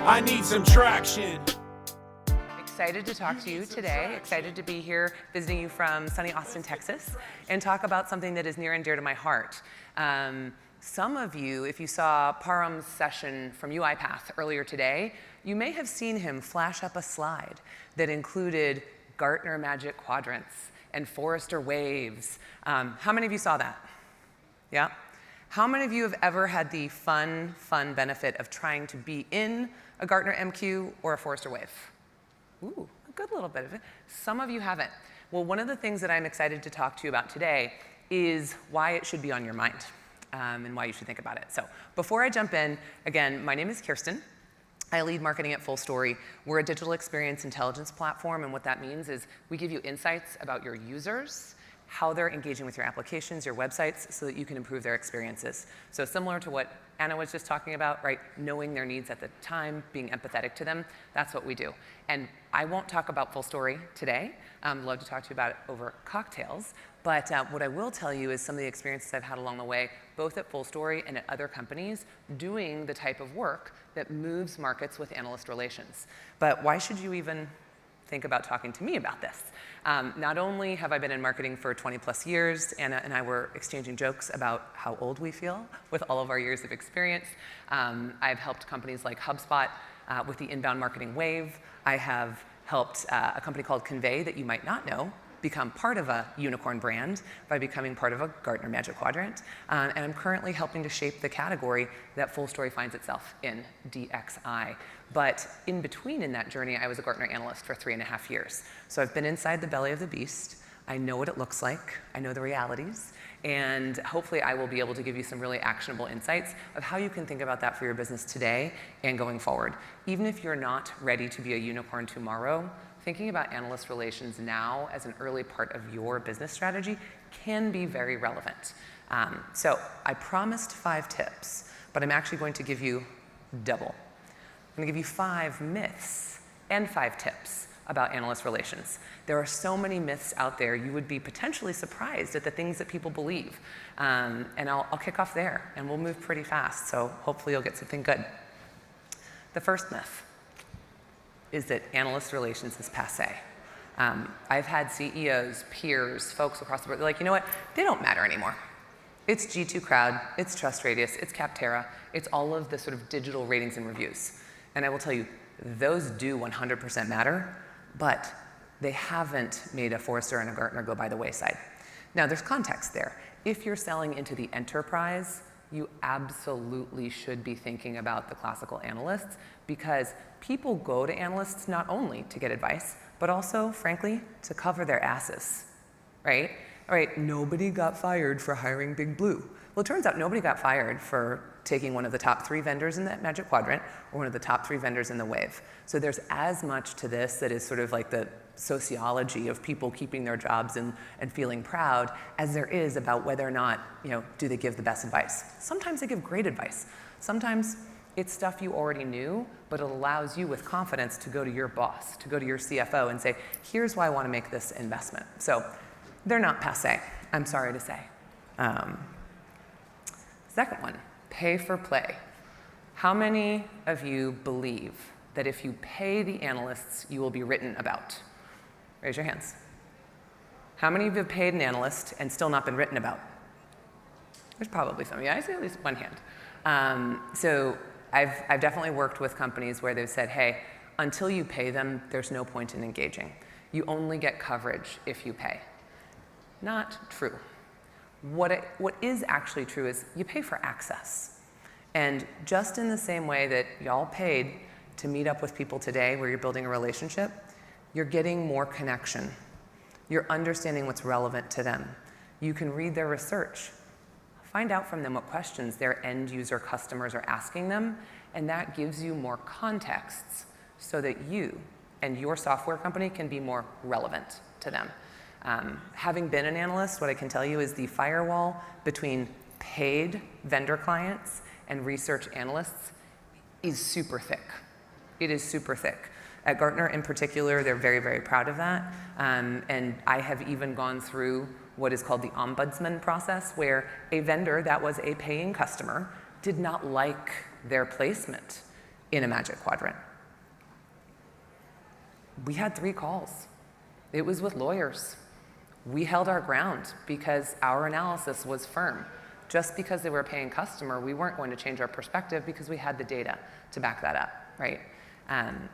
I need some traction. Excited to talk to you today, excited to be here visiting you from sunny Austin, Texas, and talk about something that is near and dear to my heart. Some of you, if you saw Param's session from UiPath earlier today, you may have seen him flash up a slide that included Gartner Magic Quadrants and Forrester Waves. How many of you saw that? Yeah? How many of you have ever had the fun benefit of trying to be in a Gartner MQ or a Forrester Wave? Ooh, a good little bit of it. Some of you haven't. Well, one of the things that I'm excited to talk to you about today is why it should be on your mind and why you should think about it. So before I jump in, again, my name is Kirsten. I lead marketing at Fullstory. We're a digital experience intelligence platform, and what that means is we give you insights about your users, how they're engaging with your applications, your websites, so that you can improve their experiences. So similar to what Anna was just talking about, right? Knowing their needs at the time, being empathetic to them, that's what we do. And I won't talk about Fullstory today. I'd love to talk to you about it over cocktails. But what I will tell you is some of the experiences I've had along the way, both at Fullstory and at other companies, doing the type of work that moves markets with Analyst Relations. But why should you even think about talking to me about this? Not only have I been in marketing for 20 plus years, Anna and I were exchanging jokes about how old we feel with all of our years of experience. I've helped companies like HubSpot with the inbound marketing wave. I have helped a company called Conf that you might not know become part of a unicorn brand by becoming part of a Gartner Magic Quadrant. And I'm currently helping to shape the category that Fullstory finds itself in, DXI. But in between in that journey, I was a Gartner analyst for 3.5 years. So I've been inside the belly of the beast. I know what it looks like. I know the realities. And hopefully I will be able to give you some really actionable insights of how you can think about that for your business today and going forward. Even if you're not ready to be a unicorn tomorrow, thinking about analyst relations now as an early part of your business strategy can be very relevant. So I promised 5 tips, but I'm actually going to give you double. I'm going to give you 5 myths and 5 tips about analyst relations. There are so many myths out there, you would be potentially surprised at the things that people believe. And I'll kick off there, and we'll move pretty fast, so hopefully you'll get something good. The first myth is that analyst relations is passé. I've had CEOs, peers, folks across the board, they're like, you know what, they don't matter anymore. It's G2 Crowd, it's Trust Radius, it's Capterra, it's all of the sort of digital ratings and reviews. And I will tell you, those do 100% matter, but they haven't made a Forrester and a Gartner go by the wayside. Now, there's context there. If you're selling into the enterprise, you absolutely should be thinking about the classical analysts, because people go to analysts not only to get advice, but also, frankly, to cover their asses, right? All right, nobody got fired for hiring Big Blue. Well, it turns out nobody got fired for taking one of the top 3 vendors in that Magic Quadrant or one of the top 3 vendors in the wave. So there's as much to this that is sort of like the sociology of people keeping their jobs and feeling proud as there is about whether or not, do they give the best advice. Sometimes they give great advice. Sometimes it's stuff you already knew, but it allows you with confidence to go to your boss, to go to your CFO and say, here's why I want to make this investment. So they're not passé, I'm sorry to say. Second one, pay for play. How many of you believe that if you pay the analysts, you will be written about? Raise your hands. How many of you have paid an analyst and still not been written about? There's probably some of you. I see at least one hand. So I've definitely worked with companies where they've said, hey, until you pay them, there's no point in engaging. You only get coverage if you pay. Not true. What is actually true is you pay for access. And just in the same way that y'all paid to meet up with people today where you're building a relationship, you're getting more connection. You're understanding what's relevant to them. You can read their research. Find out from them what questions their end user customers are asking them, and that gives you more contexts so that you and your software company can be more relevant to them. Having been an analyst, what I can tell you is the firewall between paid vendor clients and research analysts is super thick. It is super thick. At Gartner in particular, they're very, very proud of that. And I have even gone through what is called the ombudsman process, where a vendor that was a paying customer did not like their placement in a Magic Quadrant. We had 3 calls. It was with lawyers. We held our ground because our analysis was firm. Just because they were a paying customer, we weren't going to change our perspective because we had the data to back that up, right?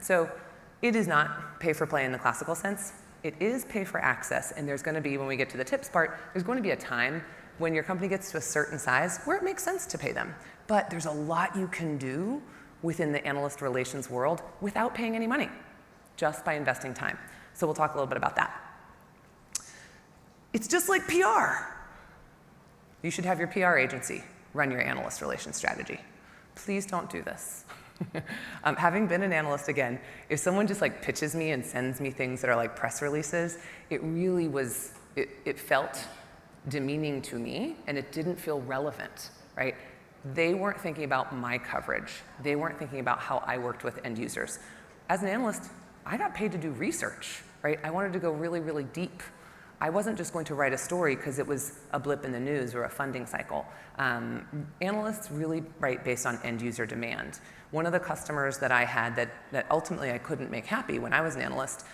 So it is not pay for play in the classical sense. It is pay for access, and there's going to be, when we get to the tips part, there's going to be a time when your company gets to a certain size where it makes sense to pay them. But there's a lot you can do within the analyst relations world without paying any money, just by investing time. So we'll talk a little bit about that. It's just like PR. You should have your PR agency run your analyst relations strategy. Please don't do this. Having been an analyst, again, if someone just like pitches me and sends me things that are like press releases, it really was, it felt demeaning to me, and it didn't feel relevant, right? They weren't thinking about my coverage. They weren't thinking about how I worked with end users. As an analyst, I got paid to do research, right? I wanted to go really, really deep. I wasn't just going to write a story because it was a blip in the news or a funding cycle. Analysts really write based on end user demand. One of the customers that I had that ultimately I couldn't make happy when I was an analyst,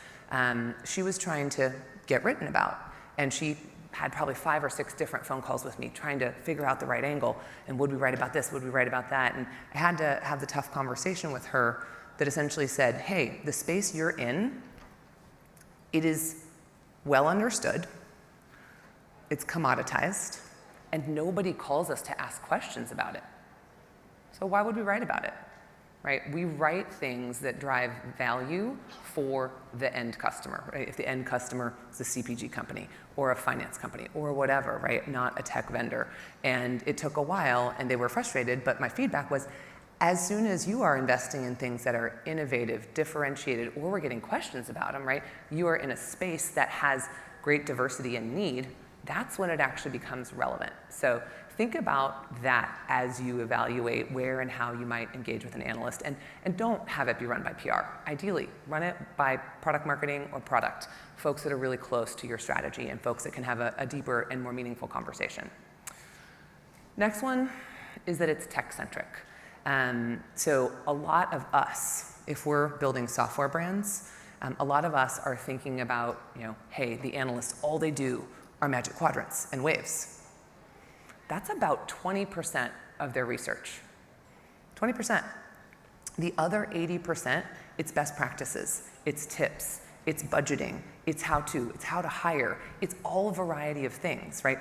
she was trying to get written about. And she had probably 5 or 6 different phone calls with me trying to figure out the right angle. And would we write about this? Would we write about that? And I had to have the tough conversation with her that essentially said, hey, the space you're in, it is well understood, it's commoditized, and nobody calls us to ask questions about it. So why would we write about it, right? We write things that drive value for the end customer, right? If the end customer is a CPG company or a finance company or whatever, right? Not a tech vendor. And it took a while and they were frustrated, but my feedback was, as soon as you are investing in things that are innovative, differentiated, or we're getting questions about them, right? You are in a space that has great diversity and need, that's when it actually becomes relevant. So think about that as you evaluate where and how you might engage with an analyst, and don't have it be run by PR. Ideally, run it by product marketing or product, folks that are really close to your strategy and folks that can have a deeper and more meaningful conversation. Next one is that it's tech-centric. So a lot of us, if we're building software brands, a lot of us are thinking about, hey, the analysts, all they do are Magic Quadrants and waves. That's about 20% of their research. 20%. The other 80%, it's best practices, it's tips, it's budgeting, it's how to hire, it's all a variety of things, right?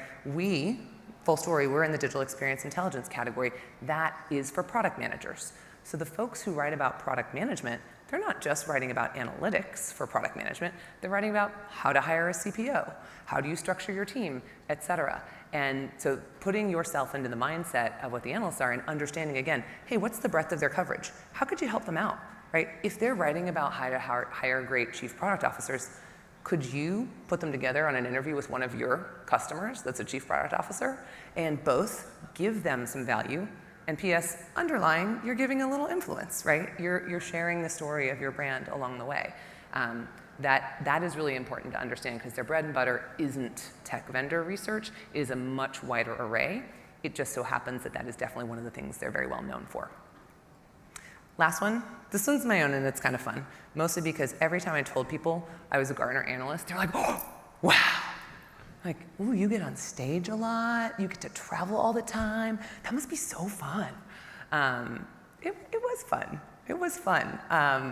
Fullstory, we're in the digital experience intelligence category. That is for product managers. So the folks who write about product management, they're not just writing about analytics for product management, they're writing about how to hire a CPO, how do you structure your team, et cetera. And so putting yourself into the mindset of what the analysts are and understanding again, hey, what's the breadth of their coverage? How could you help them out, right? If they're writing about how to hire great chief product officers, could you put them together on an interview with one of your customers that's a chief product officer and both give them some value, and P.S. underlying, you're giving a little influence, right? You're sharing the story of your brand along the way. That is really important to understand because their bread and butter isn't tech vendor research, it is a much wider array. It just so happens that is definitely one of the things they're very well known for. Last one, this one's my own and it's kind of fun, mostly because every time I told people I was a Gartner analyst, they're like, oh, wow. Like, ooh, you get on stage a lot, you get to travel all the time, that must be so fun. It was fun, it was fun.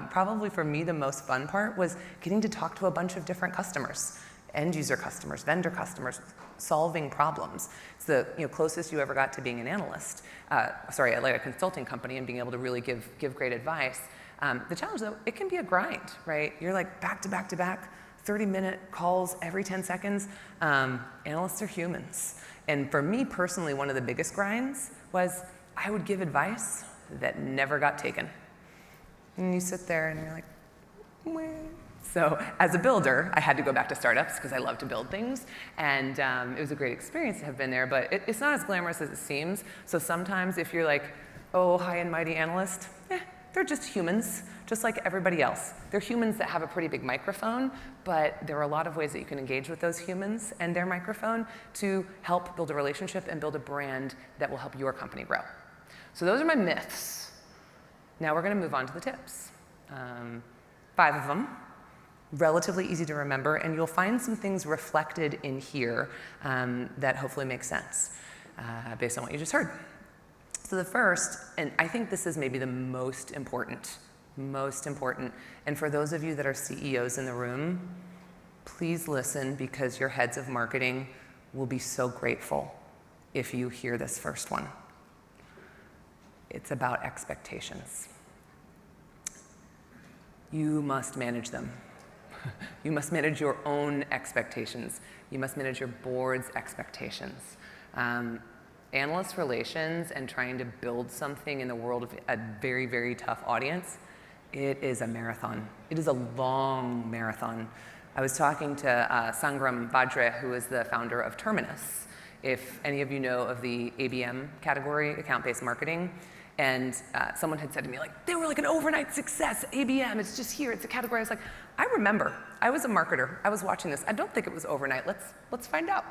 Probably for me the most fun part was getting to talk to a bunch of different customers, end user customers, vendor customers, solving problems. It's the closest you ever got to being an analyst. At like a consulting company and being able to really give great advice. The challenge though, it can be a grind, right? You're like back to back to back, 30-minute calls every 10 seconds. Analysts are humans. And for me personally, one of the biggest grinds was I would give advice that never got taken. And you sit there and you're like, meh. So as a builder, I had to go back to startups because I love to build things. And it was a great experience to have been there, but it's not as glamorous as it seems. So sometimes if you're like, oh, high and mighty analyst, they're just humans, just like everybody else. They're humans that have a pretty big microphone, but there are a lot of ways that you can engage with those humans and their microphone to help build a relationship and build a brand that will help your company grow. So those are my myths. Now we're going to move on to the tips. 5 of them, relatively easy to remember, and you'll find some things reflected in here that hopefully make sense based on what you just heard. So the first, and I think this is maybe the most important, and for those of you that are CEOs in the room, please listen, because your heads of marketing will be so grateful if you hear this first one. It's about expectations. You must manage them. You must manage your own expectations. You must manage your board's expectations. Analyst relations and trying to build something in the world of a very, very tough audience, it is a marathon. It is a long marathon. I was talking to Sangram Vajre, who is the founder of Terminus, if any of you know of the ABM category, account-based marketing. And someone had said to me, like, they were like an overnight success, ABM, it's just here, it's a category. I was like, I remember, I was a marketer, I was watching this. I don't think it was overnight, let's find out.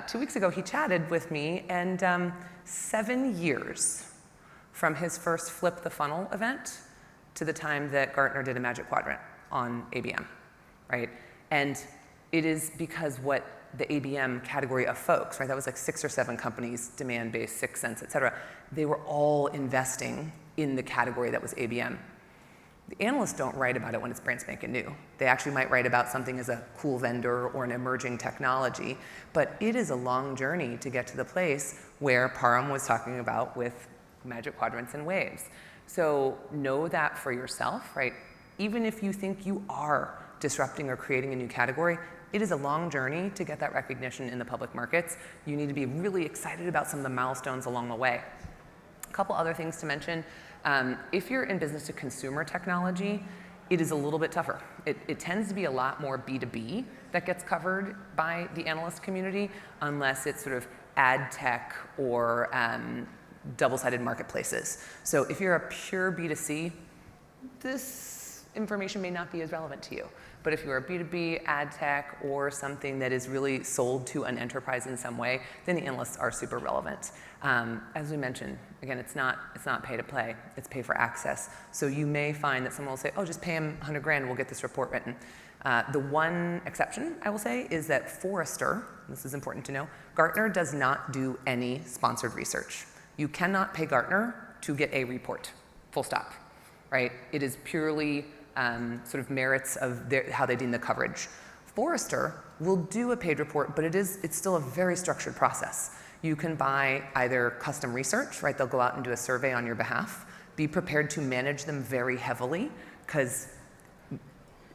2 weeks ago, he chatted with me, and 7 years from his first Flip the Funnel event to the time that Gartner did a Magic Quadrant on ABM, right? And it is because what the ABM category of folks, right? That was like 6 or 7 companies, demand-based, 6 Sense, et cetera. They were all investing in the category that was ABM. The analysts don't write about it when it's brand spanking new. They actually might write about something as a cool vendor or an emerging technology, but it is a long journey to get to the place where Param was talking about with Magic Quadrants and waves. So know that for yourself, right? Even if you think you are disrupting or creating a new category, it is a long journey to get that recognition in the public markets. You need to be really excited about some of the milestones along the way. A couple other things to mention. If you're in business to consumer technology, it is a little bit tougher. It tends to be a lot more B2B that gets covered by the analyst community, unless it's sort of ad tech or double-sided marketplaces. So if you're a pure B2C, this information may not be as relevant to you. But if you're a B2B, ad tech, or something that is really sold to an enterprise in some way, then the analysts are super relevant. As we mentioned, again, it's not pay to play, it's pay for access. So you may find that someone will say, oh, just pay him 100 grand, we'll get this report written. The one exception, I will say, is that Forrester, this is important to know, Gartner does not do any sponsored research. You cannot pay Gartner to get a report, full stop, right? It is purely sort of merits of how they deem the coverage. Forrester will do a paid report, but it's still a very structured process. You can buy either custom research, right? They'll go out and do a survey on your behalf. Be prepared to manage them very heavily, because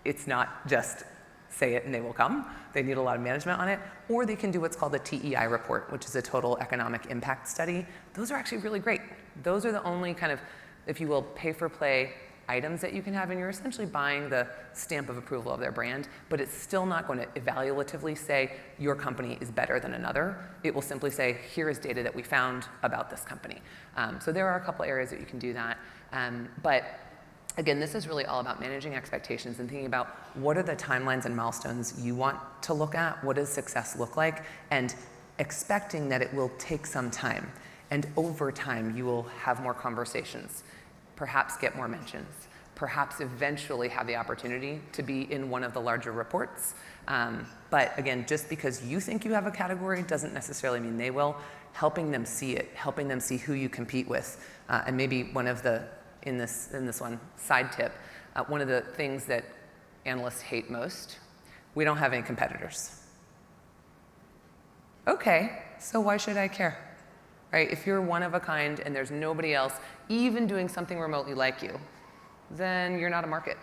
it's not just say it and they will come. They need a lot of management on it. Or they can do what's called a TEI report, which is a total economic impact study. Those are actually really great. Those are the only kind of, if you will, pay for play items that you can have, and you're essentially buying the stamp of approval of their brand, but it's still not going to evaluatively say your company is better than another. It will simply say, here is data that we found about this company. So there are a couple areas that you can do that. But again, this is really all about managing expectations and thinking about what are the timelines and milestones you want to look at, what does success look like, and expecting that it will take some time. And over time, you will have more conversations, perhaps get more mentions, perhaps eventually have the opportunity to be in one of the larger reports. But again, just because you think you have a category doesn't necessarily mean they will. Helping them see it, helping them see who you compete with. And maybe one of the, in this one, side tip, one of the things that analysts hate most, we don't have any competitors. Okay, so why should I care? Right? If you're one of a kind and there's nobody else even doing something remotely like you, then you're not a market.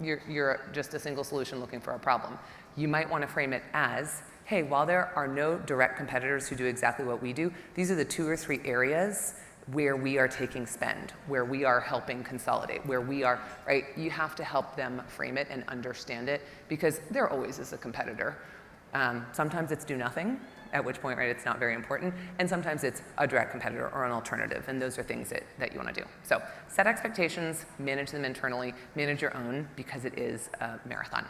You're just a single solution looking for a problem. You might want to frame it as, hey, while there are no direct competitors who do exactly what we do, these are the 2 or 3 areas where we are taking spend, where we are helping consolidate, where we are, right? You have to help them frame it and understand it, because there always is a competitor. Sometimes it's do nothing, at which point, right, it's not very important. And sometimes it's a direct competitor or an alternative. And those are things that you want to do. So set expectations, manage them internally, manage your own, because it is a marathon.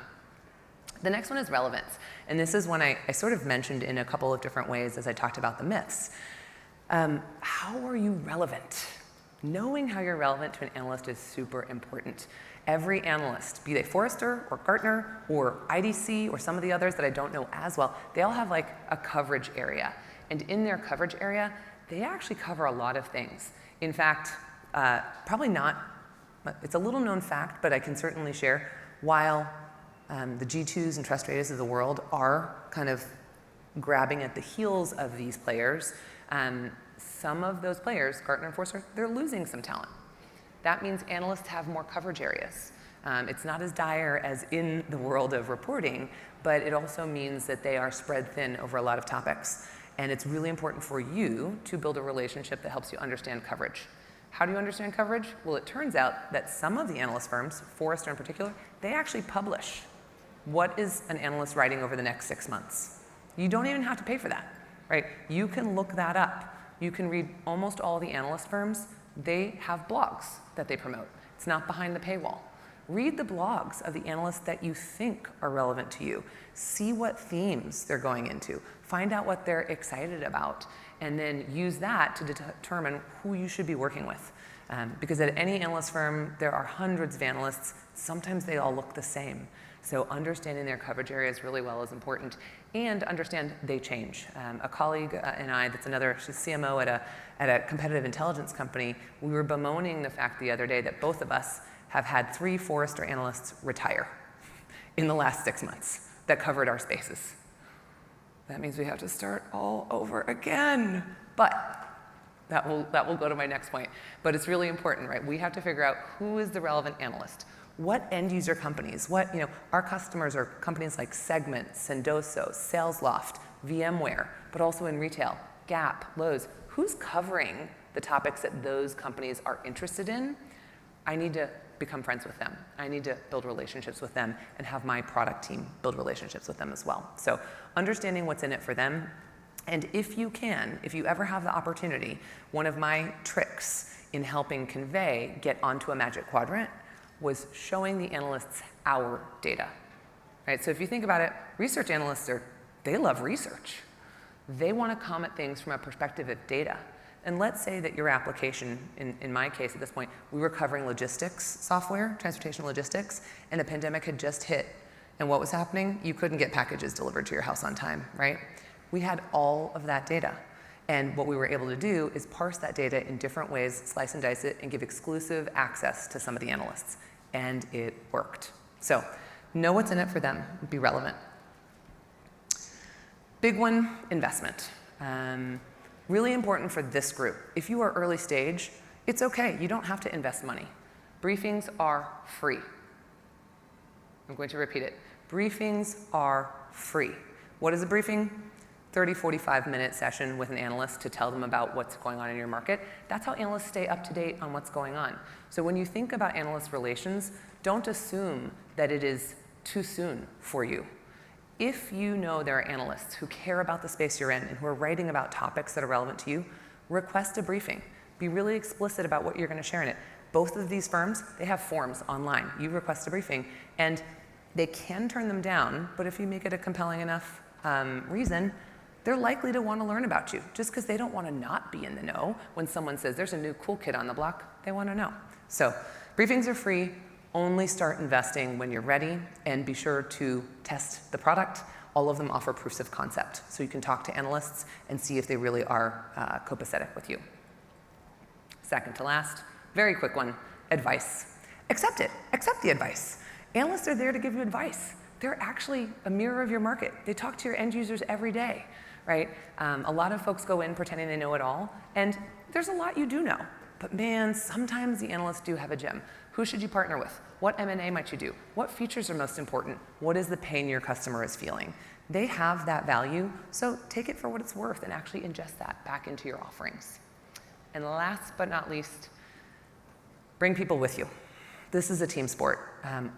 The next one is relevance. And this is one I sort of mentioned in a couple of different ways as I talked about the myths. How are you relevant? Knowing how you're relevant to an analyst is super important. Every analyst, be they Forrester or Gartner or IDC or some of the others that I don't know as well, they all have like a coverage area. And in their coverage area, they actually cover a lot of things. In fact, probably not, it's a little known fact, but I can certainly share, while the G2s and Trust Radius of the world are kind of grabbing at the heels of these players, some of those players, Gartner and Forrester, they're losing some talent. That means analysts have more coverage areas. It's not as dire as in the world of reporting, but it also means that they are spread thin over a lot of topics. And it's really important for you to build a relationship that helps you understand coverage. How do you understand coverage? Well, it turns out that some of the analyst firms, Forrester in particular, they actually publish what is an analyst writing over the next 6 months. You don't even have to pay for that, right? You can look that up. You can read almost all the analyst firms. They have blogs that they promote. It's not behind the paywall. Read the blogs of the analysts that you think are relevant to you. See what themes they're going into. Find out what they're excited about, and then use that to determine who you should be working with. Because at any analyst firm, there are hundreds of analysts. Sometimes they all look the same. So understanding their coverage areas really well is important, and understand they change. A colleague and I, that's another, she's CMO at a competitive intelligence company, we were bemoaning the fact the other day that both of us have had 3 Forrester analysts retire in the last 6 months that covered our spaces. That means we have to start all over again. But that will go to my next point. But it's really important, right? We have to figure out who is the relevant analyst. What end user companies, our customers are companies like Segment, Sendoso, SalesLoft, VMware, but also in retail, Gap, Lowe's. Who's covering the topics that those companies are interested in? I need to become friends with them. I need to build relationships with them and have my product team build relationships with them as well. So understanding what's in it for them. And if you ever have the opportunity, one of my tricks in helping Convey get onto a Magic Quadrant was showing the analysts our data, right? So if you think about it, research analysts they love research. They want to come at things from a perspective of data. And let's say that your application, in my case at this point, we were covering logistics software, transportation logistics, and the pandemic had just hit. And what was happening? You couldn't get packages delivered to your house on time, right? We had all of that data. And what we were able to do is parse that data in different ways, slice and dice it, and give exclusive access to some of the analysts. And it worked. So know what's in it for them, be relevant. Big one, investment. Really important for this group. If you are early stage, it's okay. You don't have to invest money. Briefings are free. I'm going to repeat it. Briefings are free. What is a briefing? 30, 45-minute session with an analyst to tell them about what's going on in your market. That's how analysts stay up to date on what's going on. So when you think about analyst relations, don't assume that it is too soon for you. If you know there are analysts who care about the space you're in and who are writing about topics that are relevant to you, request a briefing. Be really explicit about what you're going to share in it. Both of these firms, they have forms online. You request a briefing, and they can turn them down, but if you make it a compelling enough reason, they're likely to want to learn about you, just because they don't want to not be in the know. When someone says there's a new cool kid on the block, they want to know. So briefings are free. Only start investing when you're ready, and be sure to test the product. All of them offer proofs of concept, so you can talk to analysts and see if they really are copacetic with you. Second to last, very quick one, advice. Accept it. Accept the advice. Analysts are there to give you advice. They're actually a mirror of your market. They talk to your end users every day, right? A lot of folks go in pretending they know it all, and there's a lot you do know. But man, sometimes the analysts do have a gem. Who should you partner with? What M&A might you do? What features are most important? What is the pain your customer is feeling? They have that value, so take it for what it's worth and actually ingest that back into your offerings. And last but not least, bring people with you. This is a team sport.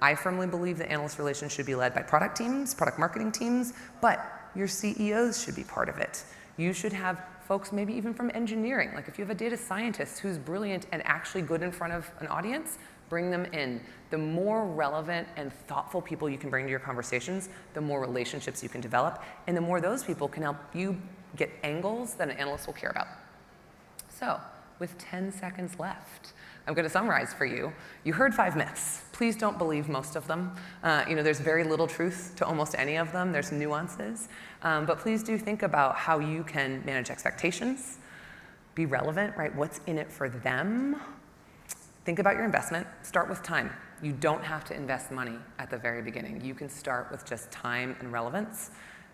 I firmly believe that analyst relations should be led by product teams, product marketing teams, but your CEOs should be part of it. You should have folks maybe even from engineering. Like if you have a data scientist who's brilliant and actually good in front of an audience, bring them in. The more relevant and thoughtful people you can bring to your conversations, the more relationships you can develop, and the more those people can help you get angles that an analyst will care about. So with 10 seconds left. I'm going to summarize for you. You heard 5 myths. Please don't believe most of them. There's very little truth to almost any of them. There's nuances. But please do think about how you can manage expectations, be relevant, right? What's in it for them? Think about your investment. Start with time. You don't have to invest money at the very beginning. You can start with just time and relevance,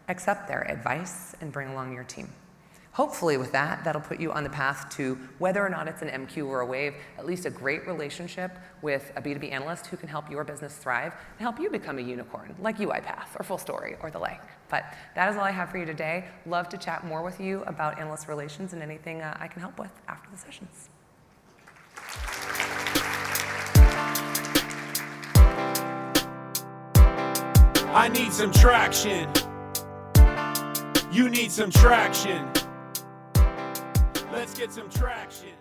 accept their advice, and bring along your team. Hopefully with that, that'll put you on the path to, whether or not it's an MQ or a wave, at least a great relationship with a B2B analyst who can help your business thrive and help you become a unicorn, like UiPath or Fullstory or the like. But that is all I have for you today. Love to chat more with you about Analyst Relations and anything I can help with after the sessions. I need some traction. You need some traction. Let's get some traction.